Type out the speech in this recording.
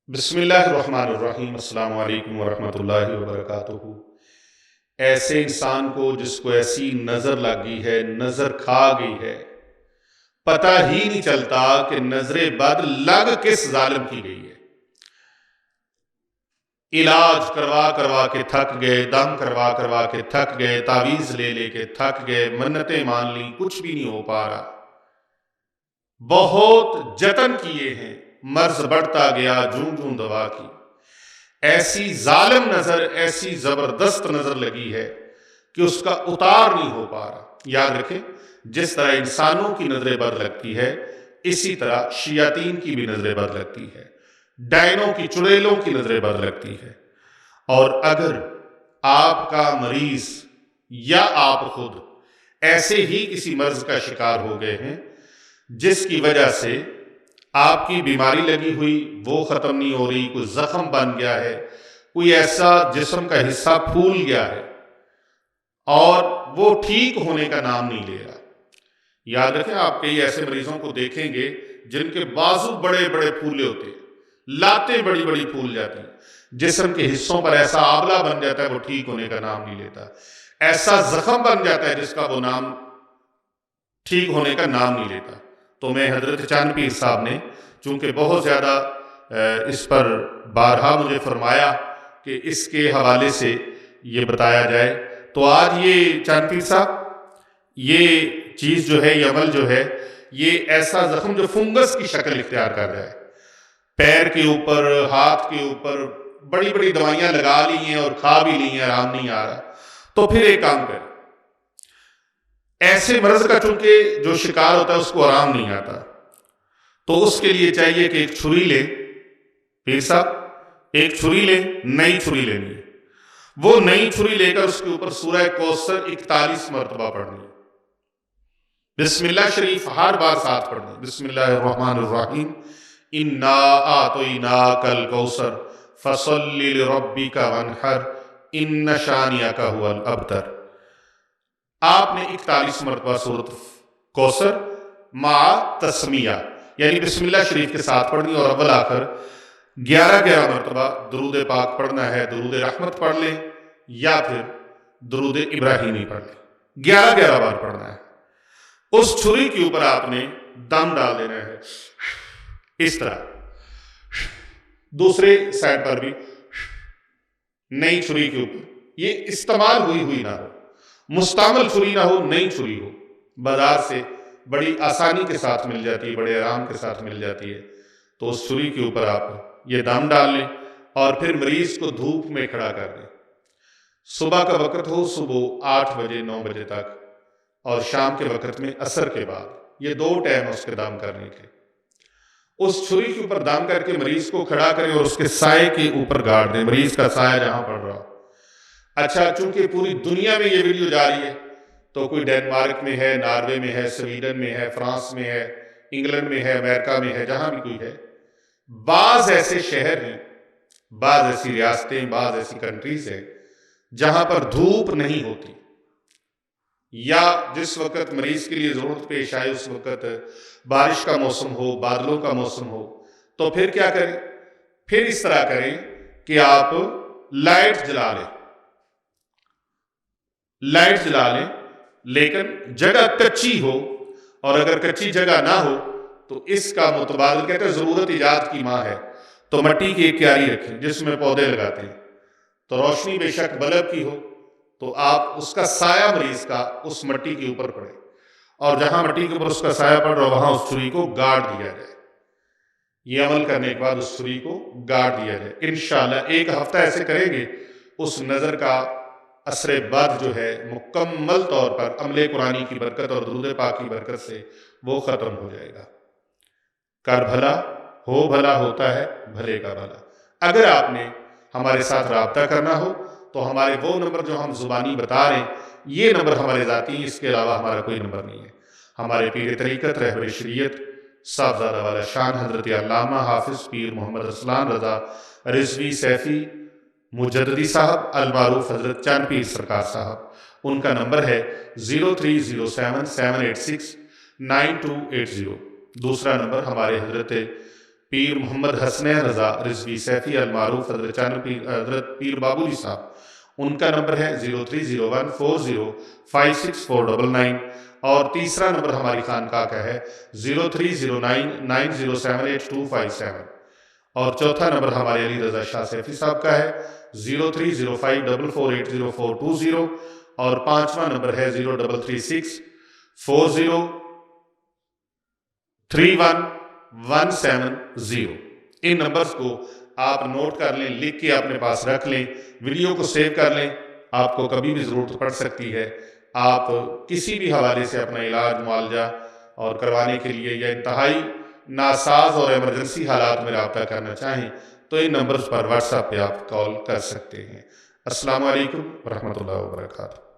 بسم اللہ الرحمن الرحیم۔ السلام علیکم ورحمۃ اللہ وبرکاتہ۔ ایسے انسان کو جس کو ایسی نظر لگ گئی ہے، نظر کھا گئی ہے، پتہ ہی نہیں چلتا کہ نظر بد لگ کس ظالم کی گئی ہے۔ علاج کروا کروا کے تھک گئے، دم کروا کروا کے تھک گئے، تعویذ لے لے کے تھک گئے، منتیں مان لی، کچھ بھی نہیں ہو پا رہا۔ بہت جتن کیے ہیں، مرض بڑھتا گیا، جوں جوں دوا کی۔ ایسی ظالم نظر، ایسی زبردست نظر لگی ہے کہ اس کا اتار نہیں ہو پا رہا۔ یاد رکھیں، جس طرح انسانوں کی نظر بد لگتی ہے، اسی طرح شیاطین کی بھی نظر بد لگتی ہے، ڈائنوں کی، چڑیلوں کی نظر بد لگتی ہے۔ اور اگر آپ کا مریض یا آپ خود ایسے ہی کسی مرض کا شکار ہو گئے ہیں جس کی وجہ سے آپ کی بیماری لگی ہوئی وہ ختم نہیں ہو رہی، کوئی زخم بن گیا ہے، کوئی ایسا جسم کا حصہ پھول گیا ہے اور وہ ٹھیک ہونے کا نام نہیں لے رہا۔ یاد رکھیں، آپ کئی ایسے مریضوں کو دیکھیں گے جن کے بازو بڑے بڑے پھولے ہوتے ہیں، لاتیں بڑی بڑی پھول جاتی ہیں، جسم کے حصوں پر ایسا آبلہ بن جاتا ہے وہ ٹھیک ہونے کا نام نہیں لیتا، ایسا زخم بن جاتا ہے جس کا وہ نام ٹھیک ہونے کا نام نہیں لیتا۔ تو میں حضرت چاند پیر صاحب نے چونکہ بہت زیادہ اس پر بارہا مجھے فرمایا کہ اس کے حوالے سے یہ بتایا جائے، تو آج یہ چاند پیر صاحب یہ چیز جو ہے، یہ عمل جو ہے، یہ ایسا زخم جو فنگس کی شکل اختیار کر رہا ہے، پیر کے اوپر، ہاتھ کے اوپر بڑی بڑی دوائیاں لگا لی ہیں اور کھا بھی لی ہیں، آرام نہیں آ رہا، تو پھر ایک کام کریں، ایسے مرض کا چونکہ جو شکار ہوتا ہے اس کو آرام نہیں آتا، تو اس کے لیے چاہیے کہ ایک چھری لے، پیر صاحب ایک چھری لے، نئی چھری لینی ہے، وہ نئی چھری لے کر اس کے اوپر سورہ کوثر 41 مرتبہ پڑھنی ہے، بسم اللہ شریف ہر بار ساتھ پڑھنی ہے، بسم اللہ الرحمن الرحیم، انا اعطیناک الکوثر فصل لربک وانحر ان شانئک ھو الابتر۔ آپ نے 41 مرتبہ سورۃ کوثر مع تسمیہ یعنی بسم اللہ شریف کے ساتھ پڑھنی، اور اول آخر 11 مرتبہ درود پاک پڑھنا ہے، درود رحمت پڑھ لیں یا پھر درود ابراہیمی پڑھ لیں، 11 بار پڑھنا ہے۔ اس چھری کے اوپر آپ نے دم ڈال دینا ہے، اس طرح دوسرے سائڈ پر بھی نئی چھری کے اوپر، یہ استعمال ہوئی نہ ہو، مستعمل چھری نہ ہو، نئی چھری ہو، بازار سے بڑی آسانی کے ساتھ مل جاتی ہے، بڑے آرام کے ساتھ مل جاتی ہے، تو اس چھری کے اوپر آپ یہ دم ڈال لیں اور پھر مریض کو دھوپ میں کھڑا کر دیں۔ صبح کا وقت ہو، صبح 8 بجے 9 بجے تک، اور شام کے وقت میں عصر کے بعد، یہ 2 ٹائم اس کے دم کرنے کے۔ اس چھری کے اوپر دم کر کے مریض کو کھڑا کریں اور اس کے سائے کے اوپر گاڑ دیں، مریض کا سایہ جہاں پڑ رہا ہو۔ اچھا، چونکہ پوری دنیا میں یہ ویڈیو جاری ہے، تو کوئی ڈینمارک میں ہے، ناروے میں ہے، سویڈن میں ہے، فرانس میں ہے، انگلینڈ میں ہے، امریکہ میں ہے، جہاں بھی کوئی ہے، بعض ایسے شہر ہیں، بعض ایسی ریاستیں، بعض ایسی کنٹریز ہیں جہاں پر دھوپ نہیں ہوتی، یا جس وقت مریض کے لیے ضرورت پیش آئے اس وقت بارش کا موسم ہو، بادلوں کا موسم ہو، تو پھر کیا کریں؟ پھر اس طرح کریں کہ آپ لائٹ جلا لیں، لائٹ جلا لیں، لیکن جگہ کچی ہو، اور اگر کچی جگہ نہ ہو تو اس کا متبادل، کہتے ہیں ضرورت ایجاد کی ماں ہے، تو مٹی کی ایک کیاری رکھیں جس میں پودے لگاتے ہیں، تو روشنی بے شک بلب کی ہو تو آپ اس کا سایہ مریض کا اس مٹی کے اوپر پڑے، اور جہاں مٹی کے اوپر اس کا سایہ پڑ رہا وہاں اس چھری کو گاڑ دیا جائے۔ یہ عمل کرنے کے بعد اس چھری کو گاڑ دیا جائے، انشاءاللہ 1 ہفتہ ایسے کریں گے، اس نظر کا اثر بد جو ہے مکمل طور پر عمل قرآنی کی برکت اور درود پاک کی برکت سے وہ ختم ہو جائے گا۔ کر بھلا ہو بھلا ہوتا ہے بھلے کا بھلا۔ اگر آپ نے ہمارے ساتھ رابطہ کرنا ہو تو ہمارے وہ نمبر جو ہم زبانی بتا رہے ہیں، یہ نمبر ہمارے ذاتی ہیں، اس کے علاوہ ہمارا کوئی نمبر نہیں ہے۔ ہمارے پیر طریقت، رہبر شریعت، صاحبزادہ والا شان حضرت علامہ حافظ پیر محمد رسلان رضا رضوی سیفی مجددی صاحب المعروف حضرت چاند پیر سرکار صاحب، ان کا نمبر ہے 0307 786 9280۔ دوسرا نمبر ہمارے حضرت پیر محمد حسنین رضا رضوی سیفی المعروف حضرت پیر بابولی صاحب، ان کا نمبر ہے 030140564999، اور تیسرا نمبر ہماری خانقاہ کا ہے 030990782557، اور چوتھا نمبر ہمارے علی رضا شاہ سیفی صاحب کا ہے 0305448042، اور پانچواں نمبر ہے 0364031170۔ ان نمبرز کو آپ نوٹ کر لیں، لکھ کے اپنے پاس رکھ لیں، ویڈیو کو سیو کر لیں، آپ کو کبھی بھی ضرورت پڑ سکتی ہے۔ آپ کسی بھی حوالے سے اپنا علاج معالجہ اور کروانے کے لیے یا انتہائی ناساز اور ایمرجنسی حالات میں رابطہ کرنا چاہیں تو ان نمبرز پر واٹس ایپ پہ آپ کال کر سکتے ہیں۔ السلام علیکم ورحمۃ اللہ وبرکاتہ۔